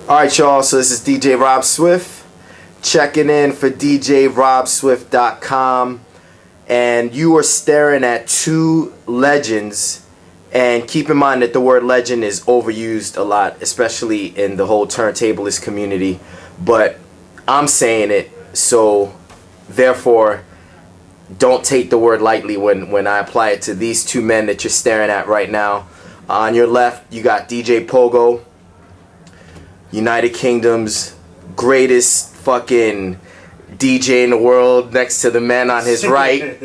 Alright, y'all, so this is DJ Rob Swift checking in for DJRobSwift.com, and you are staring at two legends. And keep in mind that the word legend is overused a lot, especially in the whole turntablist community, but I'm saying it, so therefore don't take the word lightly when I apply it to these two men that you're staring at right now. On your left, you got DJ Pogo, United Kingdom's greatest fucking DJ in the world, next to the man on his right,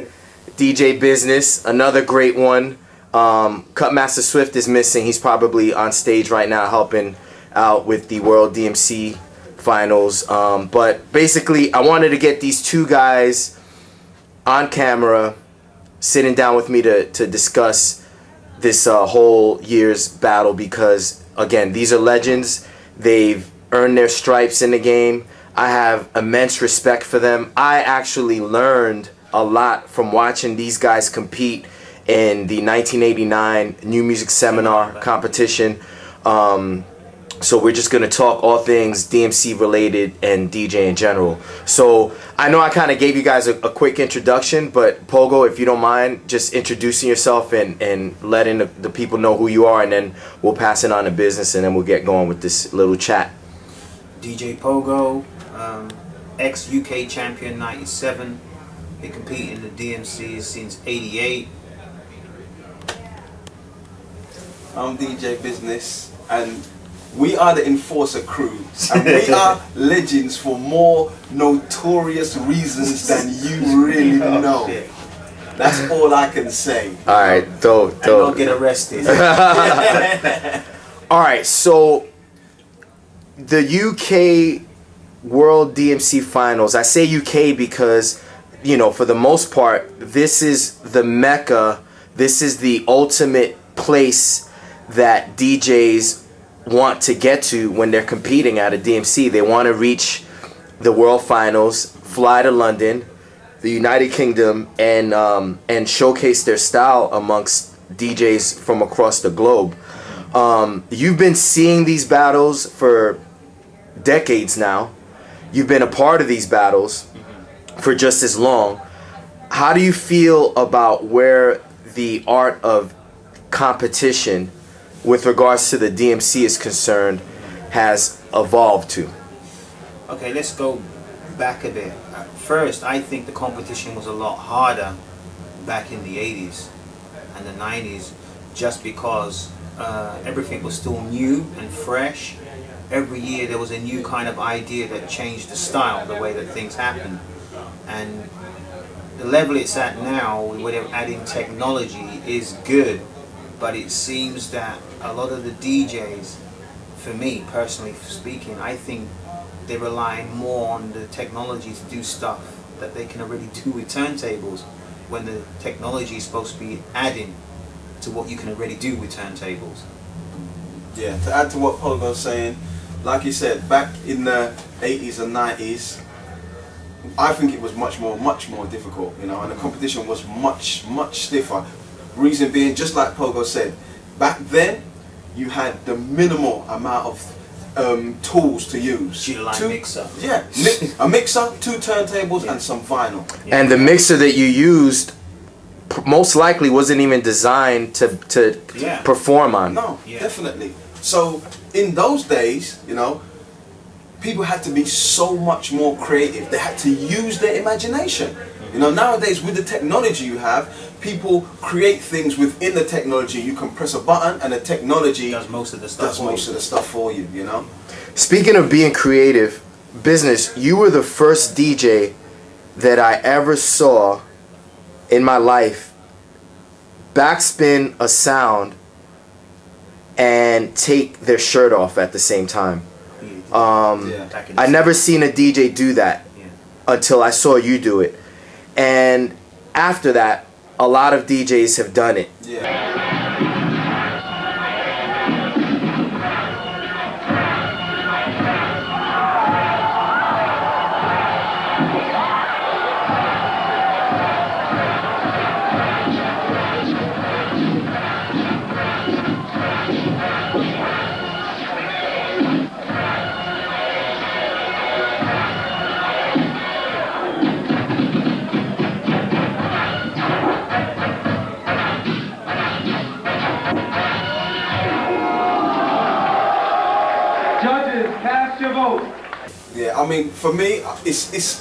DJ Bizinizz, another great one. Cutmaster Swift is missing. He's probably on stage right now helping out with the World DMC Finals. But basically, I wanted to get these two guys on camera sitting down with me to discuss this whole year's battle because, again, these are legends. They've earned their stripes in the game. I have immense respect for them. I actually learned a lot from watching these guys compete in the 1989 New Music Seminar competition. So we're just going to talk all things DMC related and DJ in general. So I know I kind of gave you guys a quick introduction, but Pogo, if you don't mind, just introducing yourself and letting the people know who you are, and then we'll pass it on to business, and then we'll get going with this little chat. DJ Pogo, ex-UK champion 97, been competing in the DMCs since 88. I'm DJ Bizinizz, and we are the Enforcer crew, and we are legends for more notorious reasons than you really know. That's all I can say. Alright, dope. Don't get arrested. Alright, so the UK World DMC Finals, I say UK because, you know, for the most part, this is the mecca, this is the ultimate place that DJs want to get to when they're competing at a DMC. They want to reach the World Finals, fly to London, the United Kingdom, and showcase their style amongst DJs from across the globe. You've been seeing these battles for decades now. You've been a part of these battles for just as long. How do you feel about where the art of competition with regards to the DMC is concerned has evolved to? Okay, let's go back a bit. First, I think the competition was a lot harder back in the 80s and the 90s just because everything was still new and fresh. Every year there was a new kind of idea that changed the style, the way that things happened. And the level it's at now, with adding technology, is good, but it seems that a lot of the DJs, for me personally speaking, I think they're relying more on the technology to do stuff that they can already do with turntables, when the technology is supposed to be adding to what you can already do with turntables. Yeah, to add to what Pogo's saying, like you said, back in the 80s and 90s, I think it was much more difficult, you know, and the competition was much stiffer. Reason being, just like Pogo said, back then you had the minimal amount of tools to use. Mixer. Yeah, a mixer, two turntables, and some vinyl. Yeah. And the mixer that you used most likely wasn't even designed to perform on. No, definitely. So in those days, you know, people had to be so much more creative. They had to use their imagination. You know, nowadays with the technology you have, people create things within the technology. You can press a button and the technology does most of the stuff for you, you know? Speaking of being creative, Bizinizz, you were the first DJ that I ever saw in my life backspin a sound and take their shirt off at the same time. I never seen a DJ do that until I saw you do it. And after that, a lot of DJs have done it. Cast your vote. Yeah, I mean, for me, it's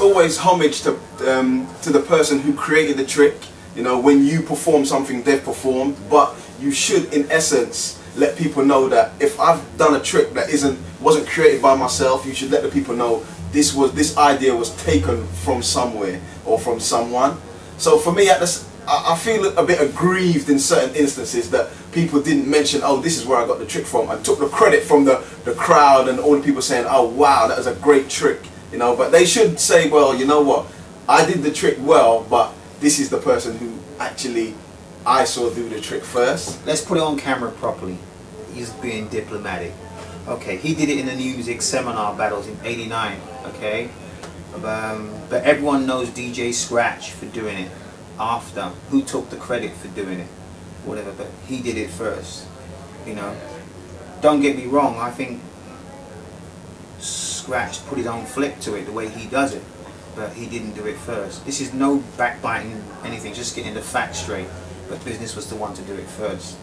always homage to the person who created the trick. You know, when you perform something they've performed, but you should, in essence, let people know that if I've done a trick that wasn't created by myself, you should let the people know this idea was taken from somewhere or from someone. So for me, I feel a bit aggrieved in certain instances that people didn't mention, oh, this is where I got the trick from, and took the credit from the crowd and all the people saying, oh wow, that was a great trick, you know. But they should say, well, you know what, I did the trick well, but this is the person who actually I saw do the trick first. Let's put it on camera properly. He's being diplomatic. Okay, he did it in the New Music Seminar Battles in '89, okay? But everyone knows DJ Scratch for doing it after. Who took the credit for doing it? Whatever, but he did it first, you know? Don't get me wrong, I think Scratch put his own flip to it the way he does it, but he didn't do it first. This is no backbiting anything, just getting the facts straight, but Bizinizz was the one to do it first.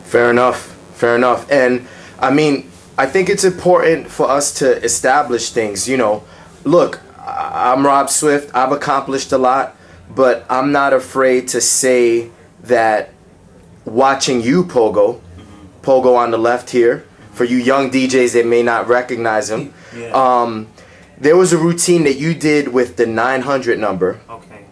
Fair enough. Fair enough. And I mean, I think it's important for us to establish things. You know, look, I'm Rob Swift. I've accomplished a lot, but I'm not afraid to say that watching you, Pogo on the left here, for you young DJs that may not recognize him, there was a routine that you did with the 900 number. Okay.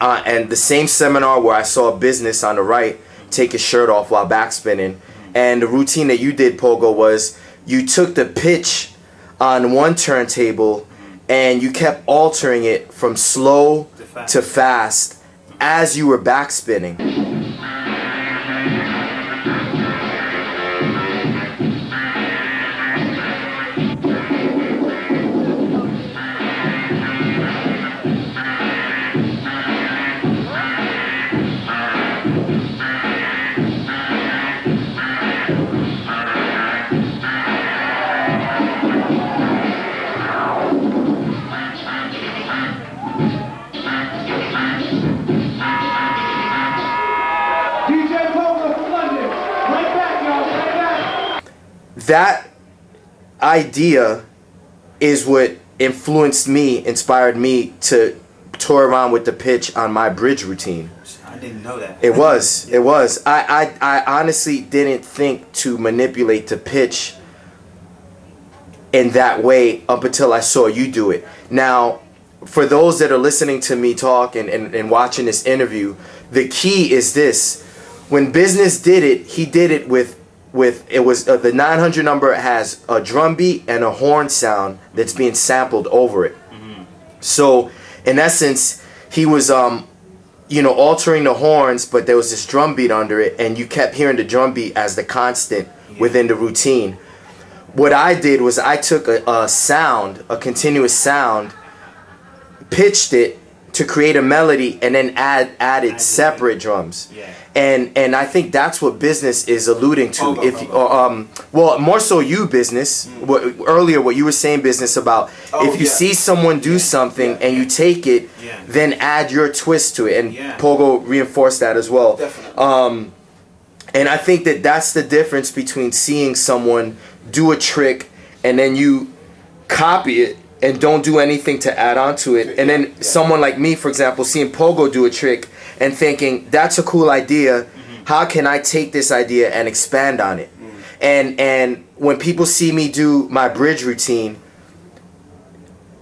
And the same seminar where I saw Bizinizz on the right take his shirt off while backspinning. And the routine that you did, Pogo, was you took the pitch on one turntable and you kept altering it from slow to fast as you were backspinning. That idea is what inspired me to tour around with the pitch on my bridge routine. I didn't know that. It was. I honestly didn't think to manipulate the pitch in that way up until I saw you do it. Now, for those that are listening to me talk and watching this interview, the key is this. When Bizinizz did it, he did it with the 900 number has a drum beat and a horn sound that's being sampled over it. So in essence, he was altering the horns, but there was this drum beat under it, and you kept hearing the drum beat as the constant within the routine. What I did was I took a continuous sound, pitched it to create a melody, and then added separate drums. And I think that's what Bizinizz is alluding to. Well, more so you, Bizinizz. Earlier, what you were saying, Bizinizz, about if you see someone do something and you take it, then add your twist to it. And Pogo reinforced that as well. Definitely. And I think that's the difference between seeing someone do a trick and then you copy it and don't do anything to add on to it. And then someone like me, for example, seeing Pogo do a trick and thinking, that's a cool idea. How can I take this idea and expand on it? And when people see me do my bridge routine,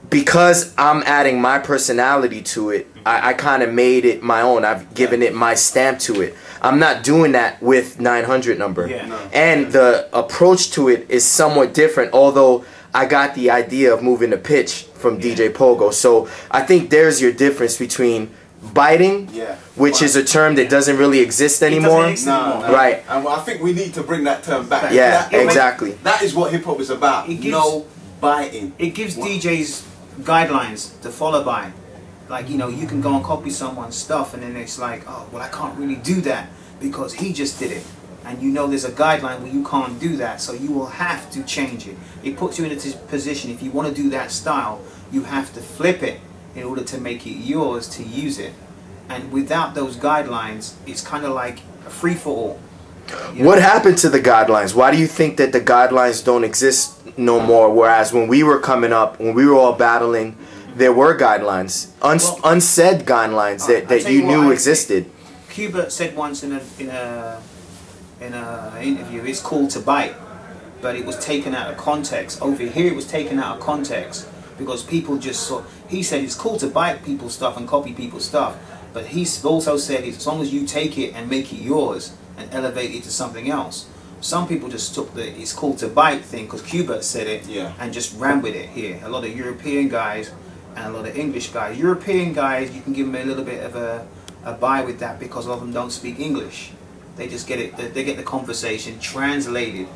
because I'm adding my personality to it, I kind of made it my own. I've given it my stamp to it. I'm not doing that with 900 number. And the approach to it is somewhat different, although I got the idea of moving the pitch from DJ Pogo. So I think there's your difference between biting, which is a term that doesn't really exist anymore. Right. And I think we need to bring that term back. Exactly. That is what hip hop is about. No biting. It gives DJs guidelines to follow by. Like, you can go and copy someone's stuff and then it's like, oh, well, I can't really do that because he just did it. And there's a guideline where you can't do that, so you will have to change it. It puts you in a position, if you want to do that style, you have to flip it in order to make it yours to use it. And without those guidelines, it's kind of like a free-for-all. What happened to the guidelines? Why do you think that the guidelines don't exist no more? Whereas when we were coming up, when we were all battling, there were guidelines, unsaid guidelines that you knew existed. Cuba said once in a interview, it's cool to bite, but it was taken out of context. Over here, it was taken out of context because people just saw. He said it's cool to bite people's stuff and copy people's stuff, but he also said as long as you take it and make it yours and elevate it to something else. Some people just took the "it's cool to bite" thing because Cuba said it, and just ran with it here. A lot of European guys and a lot of English guys. European guys, you can give them a little bit of a buy with that because a lot of them don't speak English. They just get it. They get the conversation translated.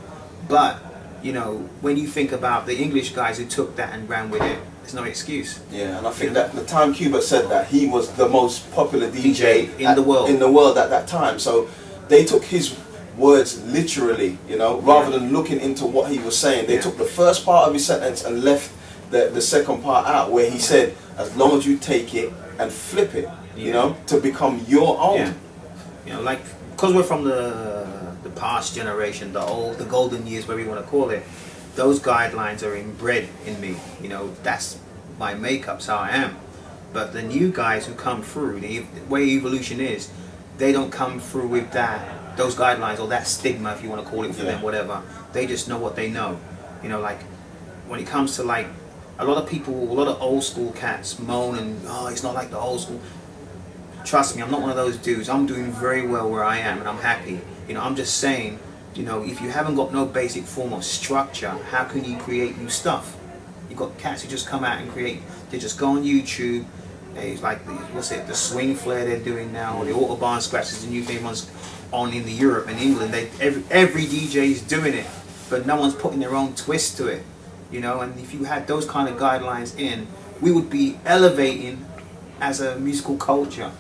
But you know, when you think about the English guys who took that and ran with it, there's no excuse. Yeah, and I think that the time Cuba said that, he was the most popular DJ in the world. In the world at that time. So they took his words literally, you know, rather than looking into what he was saying. They took the first part of his sentence and left the second part out, where he said, as long as you take it and flip it, you know, to become your own. Yeah. You know, like, because we're from the past generation, the golden years, whatever you want to call it, those guidelines are inbred in me. You know, that's my makeup's how I am. But the new guys who come through, the way evolution is, they don't come through with those guidelines or that stigma, if you want to call it for them, whatever. They just know what they know. You know, like when it comes to like a lot of old school cats moan and it's not like the old school. Trust me, I'm not one of those dudes. I'm doing very well where I am and I'm happy. You know, I'm just saying, you know, if you haven't got no basic form of structure, how can you create new stuff? You've got cats who just come out and create. They just go on YouTube. It's like the swing flare they're doing now, or the autobahn scratches, the new famous on in the Europe and England. Every DJ is doing it, but no one's putting their own twist to it. You know, and if you had those kind of guidelines in, we would be elevating as a musical culture.